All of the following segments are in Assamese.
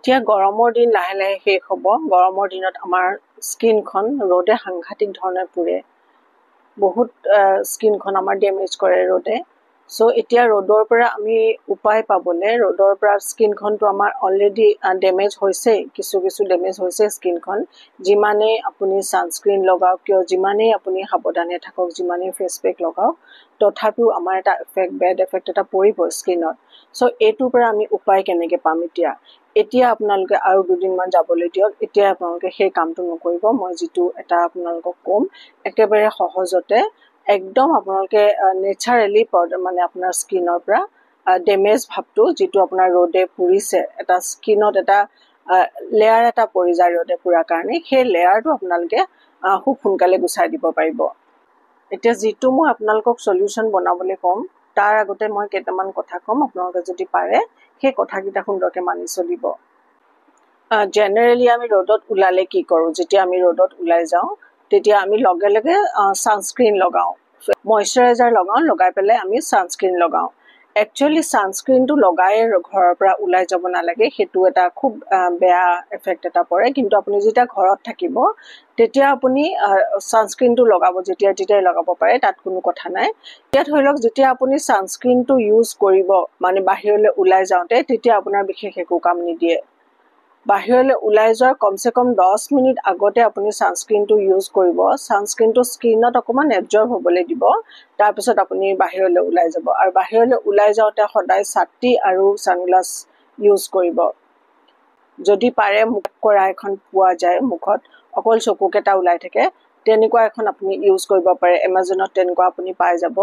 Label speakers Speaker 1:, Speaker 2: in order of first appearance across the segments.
Speaker 1: এতিয়া গৰমৰ দিন লাহে লাহে শেষ হ'ব। গৰমৰ দিনত আমাৰ স্কিনখন ৰ'দে সাংঘাতিক ধৰণে পুৰে। বহুত স্কিনখন আমাৰ ডেমেজ কৰে ৰ'দে। চ' এতিয়া ৰ'দৰ পৰা আমি উপায় পাবলৈ, ৰ'দৰ পৰা স্কিনখনটো আমাৰ অলৰেডি ডেমেজ হৈছেই, কিছু ডেমেজ হৈছে স্কিনখন। যিমানেই আপুনি ছানস্ক্ৰীন লগাওক কিয়, যিমানেই আপুনি সাৱধানে থাকক, যিমানেই ফেচ পেক লগাওক, তথাপিও আমাৰ এটা বেড এফেক্ট এটা পৰিব স্কিনত। চ' এইটোৰ পৰা আমি উপায় কেনেকৈ পাম এতিয়া আপোনালোকে আৰু 2 দিনমান যাবলৈ দিয়ক। এতিয়া আপোনালোকে সেই কামটো নকৰিব। মই যিটো এটা আপোনালোকক ক'ম, একেবাৰে সহজতে একদম আপোনালোকে নেচাৰেলি মানে আপোনাৰ স্কিনৰ পৰা ডেমেজ ভাৱটো, যিটো আপোনাৰ ৰ'দে পুৰিছে, এটা স্কিনত এটা লেয়াৰ এটা পৰি যায় ৰ'দে পুৰাৰ কাৰণে, সেই লেয়াৰটো আপোনালোকে খুব সোনকালে গুচাই দিব পাৰিব। এতিয়া যিটো মই আপোনালোকক সলিউশ্যন বনাবলৈ ক'ম, তাৰ আগতে মই কেইটামান কথা ক'ম। আপোনালোকে যদি পাৰে সেই কথাকেইটা সুন্দৰকৈ মানি চলিব। জেনেৰেলি আমি ৰ'দত ওলালে কি কৰোঁ? যেতিয়া আমি ৰ'দত ওলাই যাওঁ তেতিয়া আমি লগে লগে ছানস্ক্ৰীন লগাওঁ, মইশ্চাৰাইজাৰ লগাওঁ, লগাই পেলাই আমি ছানস্ক্ৰীন লগাওঁ। একচুৱেলি ছানস্ক্ৰীনটো লগাই ঘৰৰ পৰা ওলাই যাব নালাগে, সেইটো এটা খুব বেয়া এফেক্ট এটা পৰে। কিন্তু আপুনি যেতিয়া ঘৰত থাকিব তেতিয়া আপুনি ছানস্ক্ৰীনটো লগাব, যেতিয়াই লগাব পাৰে, তাত কোনো কথা নাই। এতিয়া ধৰি লওক যেতিয়া আপুনি ছানস্ক্ৰীনটো ইউজ কৰিব মানে বাহিৰলৈ ওলাই যাওঁতে, তেতিয়া আপোনাৰ বিশেষ একো কাম নিদিয়ে। বাহিৰলৈ ওলাই যোৱাৰ কমচে কম 10 মিনিট আগতে আপুনি ছানস্ক্ৰীনটো ইউজ কৰিব। ছানস্ক্ৰীনটো স্কিনত অকণমান এবজৰ্ব হ'বলৈ দিব, তাৰপিছত আপুনি বাহিৰলৈ ওলাই যাব। আৰু বাহিৰলৈ ওলাই যাওঁতে সদায় ছাতি আৰু ছানগ্লাছ ইউজ কৰিব। যদি পাৰে মুখ কৰা এখন পোৱা যায়, মুখত অকল চকুকেইটা ওলাই থাকে, তেনেকুৱা এখন আপুনি ইউজ কৰিব পাৰে। এমাজনত তেনেকুৱা আপুনি পাই যাব।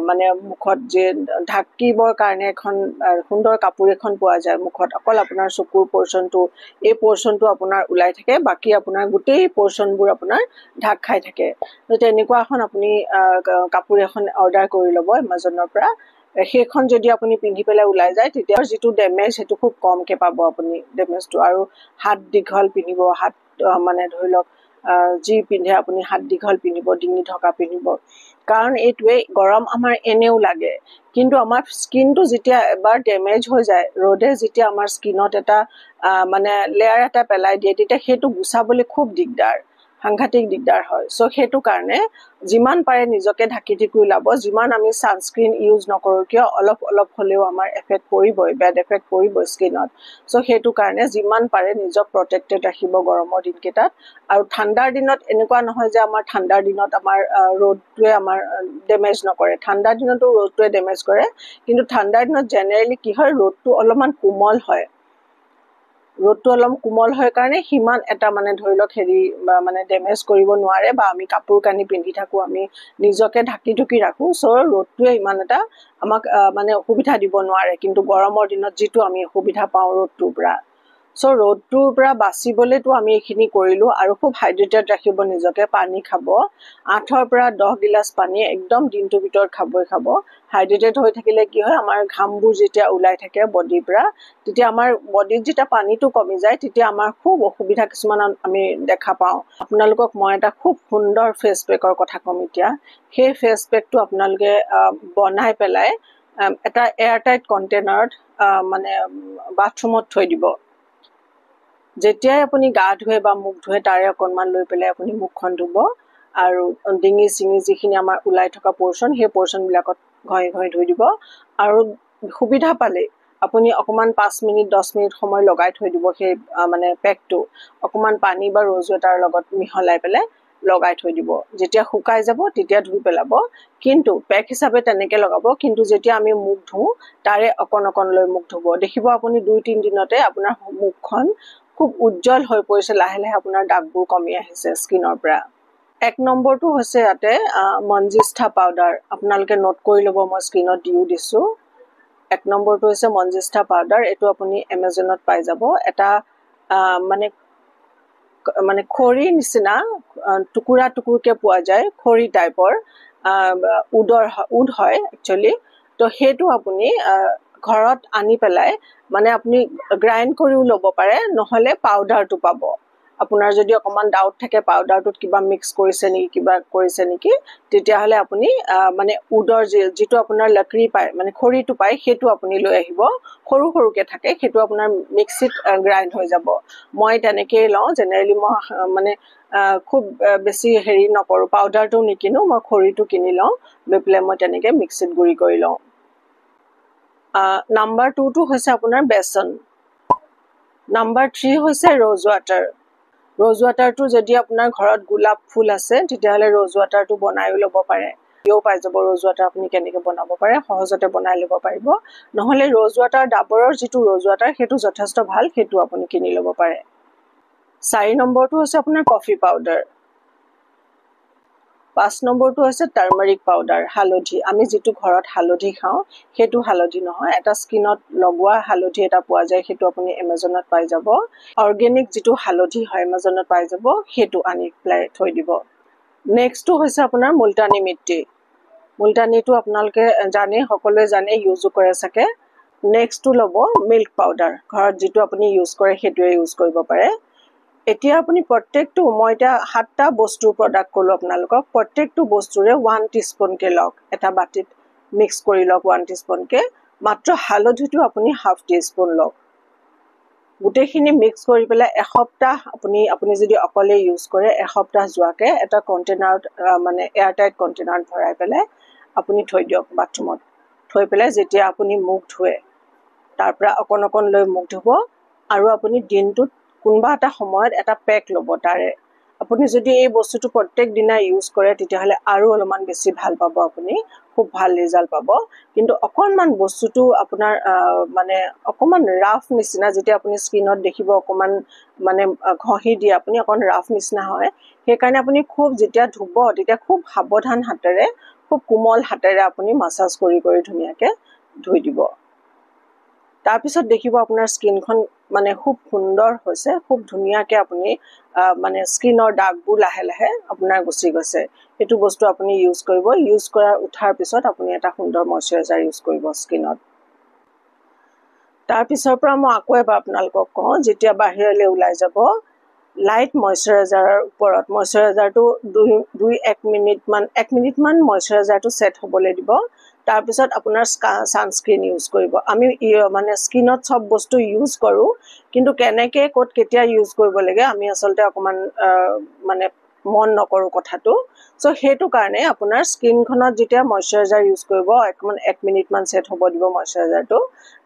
Speaker 1: মানে মুখত যে ঢাকিবৰ কাৰণে এখন সুন্দৰ কাপোৰ এখন পোৱা যায় মুখত, অকল আপোনাৰ চকুৰ পৰ্চনটো, এই পৰ্চনটো আপোনাৰ ওলাই থাকে, বাকী আপোনাৰ গোটেই পৰ্চনবোৰ আপোনাৰ ঢাক খাই থাকে। তেনেকুৱা এখন আপুনি কাপোৰ এখন অৰ্ডাৰ কৰি ল'ব এমাজনৰ পৰা। সেইখন যদি আপুনি পিন্ধি পেলাই ওলাই যায়, তেতিয়া যিটো ডেমেজ সেইটো খুব কমকৈ পাব আপুনি ডেমেজটো। আৰু হাত দীঘল পিন্ধিব, হাত মানে ধৰি লওক যি পিন্ধে আপুনি, হাত দীঘল পিন্ধিব, ডিঙি ঢকা পিন্ধিব। কাৰণ এইটোৱে, গৰম আমাৰ এনেও লাগে, কিন্তু আমাৰ স্কিনটো যেতিয়া এবাৰ ডেমেজ হৈ যায়, ৰ'দে যেতিয়া আমাৰ স্কিনত এটা মানে লেয়াৰ এটা পেলাই দিয়ে, তেতিয়া সেইটো গুচাবলৈ খুব দিগদাৰ, সাংঘাতিক দিগদাৰ হয়। চ' সেইটো কাৰণে যিমান পাৰে নিজকে ঢাকি ওলাব। যিমান আমি ছানস্ক্ৰীন ইউজ নকৰোঁ কিয়, অলপ হ'লেও আমাৰ এফেক্ট পৰিবই, বেড এফেক্ট পৰিবই স্কিনত। চ' সেইটো কাৰণে যিমান পাৰে নিজক প্ৰটেক্টেড ৰাখিব গৰমৰ দিনকেইটাত। আৰু ঠাণ্ডাৰ দিনত এনেকুৱা নহয় যে আমাৰ ঠাণ্ডাৰ দিনত আমাৰ ৰ'দটোৱে আমাৰ ডেমেজ নকৰে। ঠাণ্ডাৰ দিনতো ৰ'দটোৱে ডেমেজ কৰে, কিন্তু ঠাণ্ডাৰ দিনত জেনেৰেলি কি হয়, ৰ'দটো অলপমান কোমল হয়। ৰ'দটো অলপ কোমল হয় কাৰণে সিমান এটা মানে ধৰি লওক মানে ডেমেজ কৰিব নোৱাৰে, বা আমি কাপোৰ কানি পিন্ধি থাকোঁ, আমি নিজকে ঢাকি ৰাখোঁ। চ' ৰ'দটোৱে ইমান এটা আমাক মানে অসুবিধা দিব নোৱাৰে। কিন্তু গৰমৰ দিনত যিটো আমি অসুবিধা পাওঁ ৰ'দটোৰ পৰা, চ' ৰ'দটোৰ পৰা বাচিবলৈতো আমি এইখিনি কৰিলোঁ। আৰু খুব হাইড্ৰেটেড ৰাখিব নিজকে, পানী খাব, 8 পৰা 10 গিলাচ পানী একদম দিনটোৰ ভিতৰত খাব। হাইড্ৰেটেড হৈ থাকিলে কি হয়, আমাৰ ঘামবোৰ যেতিয়া ওলাই থাকে বডিৰ পৰা, তেতিয়া আমাৰ বডিত যেতিয়া পানীটো কমি যায়, তেতিয়া আমাৰ খুব অসুবিধা কিছুমান আমি দেখা পাওঁ। আপোনালোকক মই এটা খুব সুন্দৰ ফেচ পেকৰ কথা ক'ম এতিয়া। সেই ফেচ পেকটো আপোনালোকে বনাই পেলাই এটা এয়াৰটাইট কণ্টেইনাৰত মানে বাথৰুমত থৈ দিব। যেতিয়াই আপুনি গা ধুৱে বা মুখ ধুৱে, তাৰে অকণমান লৈ পেলাই আপুনি মুখখন ধুব। আৰু ডিঙি চিঙি যিখিনি আমাৰ ওলাই থকা পৰ্চন, সেই পৰ্চনবিলাকত ঘঁহি ধুই দিব। আৰু সুবিধা পালেই আপুনি অকণমান 5 মিনিট 10 মিনিট সময় লগাই থৈ দিব সেই মানে পেকটো। অকণমান পানী বা ৰ'জ ৱাটাৰৰ লগত মিহলাই পেলাই লগাই থৈ দিব। যেতিয়া শুকাই যাব তেতিয়া ধুই পেলাব। কিন্তু পেক হিচাপে তেনেকৈ লগাব। কিন্তু যেতিয়া আমি মুখ ধুওঁ, তাৰে অকণ লৈ মুখ ধুব। দেখিব আপুনি 2-3 দিনতে আপোনাৰ মুখখন খুব উজ্জ্বল হৈ পৰিছে, লাহে লাহে আপোনাৰ দাগবোৰ কমি আহিছে স্কিনৰ পৰা। 1 নম্বৰটো হৈছে ইয়াতে মঞ্জিষ্ঠা পাউডাৰ। আপোনালোকে নোট কৰি ল'ব, মই স্ক্ৰীনত দিও দিছোঁ। 1 নম্বৰটো হৈছে মঞ্জিষ্ঠা পাউডাৰ। এইটো আপুনি এমাজনত পাই যাব। এটা মানে খৰিৰ নিচিনা টুকুৰাকৈ পোৱা যায়, খৰি টাইপৰ, উড হয় একচুৱেলি। তো সেইটো আপুনি ঘৰত আনি পেলাই মানে আপুনি গ্ৰাইণ্ড কৰিও ল'ব পাৰে, নহ'লে পাউডাৰটো পাব। আপোনাৰ যদি অকমান ডাউট থাকে পাউডাৰটোত কিবা মিক্স কৰিছে নেকি তেতিয়াহলে আপুনি মানে উডৰ যিটো আপোনাৰ লকৰি পায় মানে খৰিটো পায় সেইটো আপুনি লৈ আহিব সৰু সৰুকে থাকে সেইটো আপোনাৰ মিক্সিত গ্ৰাইণ্ড হৈ যাব মই তেনেকেই লওঁ জেনেৰেলি মই মানে খুব বেছি হেৰি নকৰো পাউডাৰটো নিকিনো মই খৰিটো কিনি লওঁ লৈ পেলাই মই তেনেকে মিক্সিত গুৰি কৰি লওঁ নাম্বাৰ 2 টো হৈছে আপোনাৰ বেসন নাম্বাৰ 3 হৈছে ৰ'জ ৱাটাৰটো যদি আপোনাৰ ঘৰত গোলাপ ফুল আছে তেতিয়াহলে ৰ'জ ৱাটাৰটো বনাইও ল'ব পাৰে ইও পাই যাব ৰ'জ ৱাটাৰ আপুনি কেনেকৈ বনাব পাৰে সহজতে বনাই ল'ব পাৰিব নহলে ৰ'জ ৱাটাৰ ডাবৰৰ যিটো ৰ'জ ৱাটাৰ সেইটো যথেষ্ট ভাল সেইটো আপুনি কিনি ল'ব পাৰে 4 নম্বৰটো হৈছে আপোনাৰ কফি পাউডাৰ 5 নম্বৰটো হৈছে টাৰ্মাৰিক পাউডাৰ হালধি আমি যিটো ঘৰত হালধি খাওঁ সেইটো হালধি নহয় এটা স্কিনত লগোৱা হালধি এটা পোৱা যায় সেইটো আপুনি এমাজনত পাই যাব অৰ্গেনিক যিটো হালধি হয় এমাজনত পাই যাব সেইটো আনি প্লাই থৈ দিব নেক্সটটো হৈছে আপোনাৰ মুলতানী মিট্টি মুলতানীটো আপোনালোকে জানে সকলোৱে জানে ইউজ কৰে সকে নেক্সটটো লব মিল্ক পাউডাৰ ঘৰত যিটো আপুনি ইউজ কৰে সেইটোৱে ইউজ কৰিব পাৰে এতিয়া আপুনি প্ৰত্যেকটো মই এটা 7টা বস্তুৰ প্ৰডাক্ট কলো আপোনালোকক প্ৰত্যেকটো বস্তুৰে 1 টিস্পুন কে লওক এটা বাটিত মিক্স কৰি লওক 1 টিস্পুন কে মাত্ৰ হালধিটো আপুনি হাফ টিস্পুন লওক গুটেখিনি মিক্স কৰি পেলাই এসপ্তাহ আপুনি যদি অকলে ইউজ কৰে এসপ্তাহ যোৱাকে এটা কন্টেইনাৰত মানে এয়াৰটাইট কন্টেইনাৰত ভৰাই পেলাই আপুনি থৈ দিয়ক বাথৰুমত থৈ পেলাই যেতিয়া আপুনি মুখ ধুৱে তাৰ পৰা অকন লৈ মুখ ধুব আৰু আপুনি দিনটোত কোনবা এটা সময়ত এটা পেক লব তাৰে আপুনি যদি এই বস্তুটো প্ৰত্যেক দিনা ইউজ কৰে তেতিয়াহলে আৰু অলপমান বেছি ভাল পাব আপুনি খুব ভাল ৰিজাল্ট পাব কিন্তু অকনমান বস্তুটো আপোনাৰ মানে অকমান ৰাফ নিচিনা যেতিয়া আপুনি স্কিনত দেখিব অকমান মানে ঘহি দিয়ে আপুনি অকন ৰাফ নিচিনা হয় সেই কাৰণে আপুনি খুব যেতিয়া ধুব তেতিয়া খুব সাৱধান হাতেৰে খুব কোমল হাতেৰে আপুনি মাসাজ কৰি ধুনিয়াকে ধুই দিব তাৰ পিছত দেখিব আপোনাৰ স্কিনখন মানে খুব সুন্দৰ হৈছে খুব ধুনিয়াকে আপুনি মানে স্কিনৰ দাগবোৰ লাহে লাহে আপোনাৰ গুছি গৈছে এটো বস্তু আপুনি ইউজ কৰিব ইউজ কৰাৰ উঠাৰ পিছত আপুনি এটা সুন্দৰ ময়শ্চাৰাইজাৰ ইউজ কৰিব স্কিনত তাৰ পিছৰ পৰা মই আকৌ এবাৰ আপোনালোকক কওঁ যেতিয়া বাহিৰলৈ ওলাই যাব লাইট ময়শ্চাৰাইজাৰৰ ওপৰত ময়শ্চাৰাইজাৰটো 1 মিনিট মান ময়শ্চাৰাইজাৰটো সেট হ'বলৈ দিব তাৰ পিছত আপোনাৰ সানস্ক্ৰিন ইউজ কৰিব আমি মানে স্কিনত সব বস্তু ইউজ কৰো কিন্তু কেনেকে কত কেতিয়া ইউজ কৰিব লাগে আমি আসলতে অকমান মানে মন নকৰো কথাটো সো হেতু কাৰণে আপোনাৰ স্কিনখনত যেতিয়া ময়শ্চাৰাইজাৰ ইউজ কৰিব 1 মিনিট মান সেট হ'ব দিব ময়শ্চাৰাইজাৰটো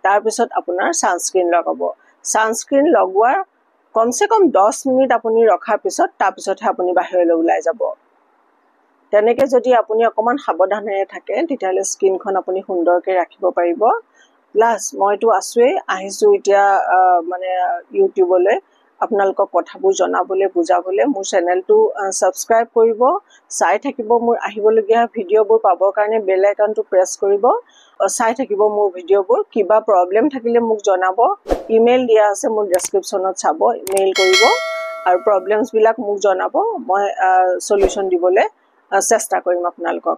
Speaker 1: তাৰ পিছত আপোনাৰ সানস্ক্ৰিন লগাব সানস্ক্ৰিন লগোৱাৰ কমসে কম 10 মিনিট আপুনি ৰখাৰ পিছত তাৰ পিছতহে আপুনি বাহিৰলৈ ওলাই যাব তেনেকে যদি আপুনি অকমান সাৱধানেৰে থাকে তেতিয়ালে স্কিনখন আপুনি সুন্দৰকে ৰাখিব পাৰিব প্লাস মইতো আছুৱে আহিছো এতিয়া মানে ইউটিউবলৈ আপোনালোকক কথাবোৰ জনাবলৈ বুজাবলৈ মোৰ চেনেলটো সাবস্ক্ৰাইব কৰিব চাই থাকিব মোৰ আহিবলগীয়া ভিডিঅ'বোৰ পাবৰ কাৰণে বেল আইকনটো প্ৰেছ কৰিব চাই থাকিব মোৰ ভিডিঅ'বোৰ কিবা প্ৰবলেম থাকিলে মোক জনাব ইমেইল দিয়া আছে মোৰ ডেসক্ৰিপচনত চাব ইমেইল কৰিব আৰু প্ৰবলেমছ বিলাক মোক জনাব মই সলিউশন দিবলৈ চেষ্টা কৰিম আপোনালোকক